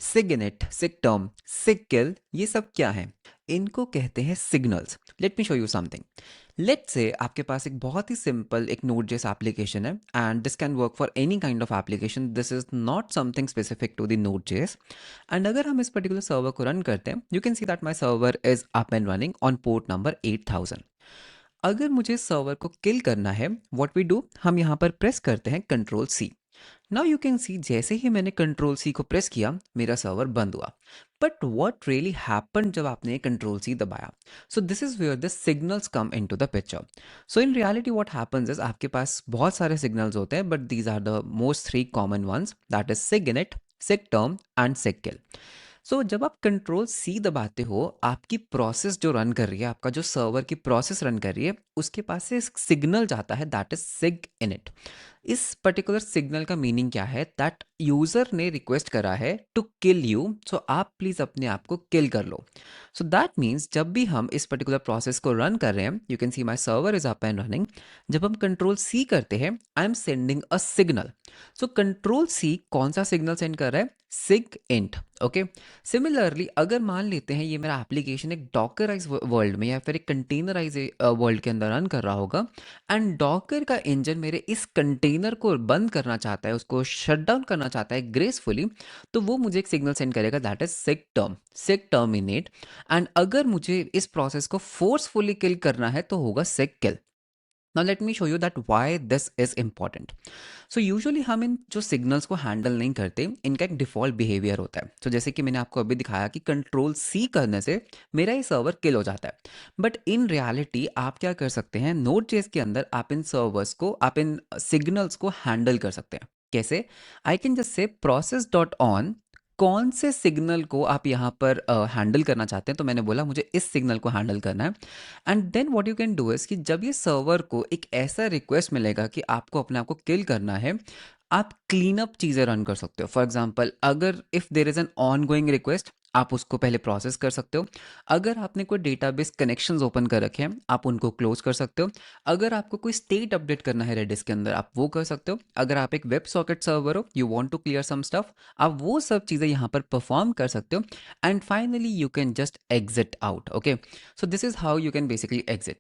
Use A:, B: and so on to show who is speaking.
A: Signet, सिगटर्म, सिगकिल, ये सब क्या है? इनको कहते हैं signals. Let me show you something. Let's say आपके पास एक बहुत ही सिंपल एक नोड जेस एप्लीकेशन है, and this can work for any kind of application, this is not something specific to the Node JS. And अगर हम इस पर्टिकुलर सर्वर को रन करते हैं, you can see that my server is up and running on port number 8000। अगर मुझे server को किल करना है, व्हाट वी डू, हम यहाँ पर प्रेस करते हैं control C. Now you can see जैसे ही मैंने कंट्रोल सी को प्रेस किया, मेरा सर्वर बंद हुआ। बट व्हाट रियली हैपन जब आपने कंट्रोल सी दबाया? So this is where the signals come into the picture. So in reality what happens is आपके पास बहुत सारे सिग्नल्स होते हैं, but these are the most three common ones, that is SIGINT, SIGTERM and SIGKILL. So जब आप control C दबाते हो, आपकी प्रोसेस जो रन कर रही है, आपका जो सर्वर की प्रोसेस रन कर रही है, उसके पास से सिग्नल जाता है, that is Singh in it. इस पर्टिकुलर सिग्नल का मीनिंग क्या है? दैट यूजर ने रिक्वेस्ट करा है टू किल यू, सो आप प्लीज अपने आप को किल कर लो। सो दैट मीन्स जब भी हम इस पर्टिकुलर प्रोसेस को रन कर रहे हैं, you can see my server is up and running, जब हम कंट्रोल सी करते हैं, I am sending a signal. So control C कौन सा सिग्नल सेंड कर रहा है? सिग इंट। ओके। सिमिलरली अगर मान लेते हैं ये मेरा एप्लीकेशन एक डॉकराइज वर्ल्ड में या फिर एक कंटेनराइज वर्ल्ड के अंदर रन कर रहा होगा, एंड डॉकर का इंजन मेरे इस कंटेनर को बंद करना चाहता है, उसको शट डाउन करना चाहता है ग्रेसफुली, तो वो मुझे एक सिग्नल सेंड करेगा, that is SIGTERM, SIG terminate. And अगर मुझे इस प्रोसेस को फोर्सफुली किल करना है तो होगा SIGKILL. Now let me show you that why this is important. So usually हम इन जो सिग्नल्स को हैंडल नहीं करते, इनका एक डिफॉल्ट बिहेवियर होता है। तो जैसे कि मैंने आपको अभी दिखाया कि कंट्रोल सी करने से मेरा ये सर्वर किल हो जाता है। बट इन रियलिटी आप क्या कर सकते हैं, नोड जेस के अंदर आप इन सर्वर्स को, आप इन सिग्नल्स को हैंडल कर सकते हैं। कैसे? I can just say process dot on, कौन से सिग्नल को आप यहाँ पर हैंडल करना चाहते हैं, तो मैंने बोला मुझे इस सिग्नल को हैंडल करना है। And then what you can do is कि जब ये सर्वर को एक ऐसा रिक्वेस्ट मिलेगा कि आपको अपने आप को किल करना है, आप क्लीन अप चीज़ें रन कर सकते हो। फॉर एग्जांपल, अगर if there is an on going request, आप उसको पहले प्रोसेस कर सकते हो। अगर आपने कोई डेटाबेस कनेक्शंस ओपन कर रखे हैं, आप उनको क्लोज कर सकते हो। अगर आपको कोई स्टेट अपडेट करना है रेडिस के अंदर, आप वो कर सकते हो। अगर आप एक वेब सॉकेट सर्वर हो, you want to clear some stuff, आप वो सब चीज़ें यहाँ पर परफॉर्म कर सकते हो। And finally you can just exit out. Okay, so this is how you can basically exit.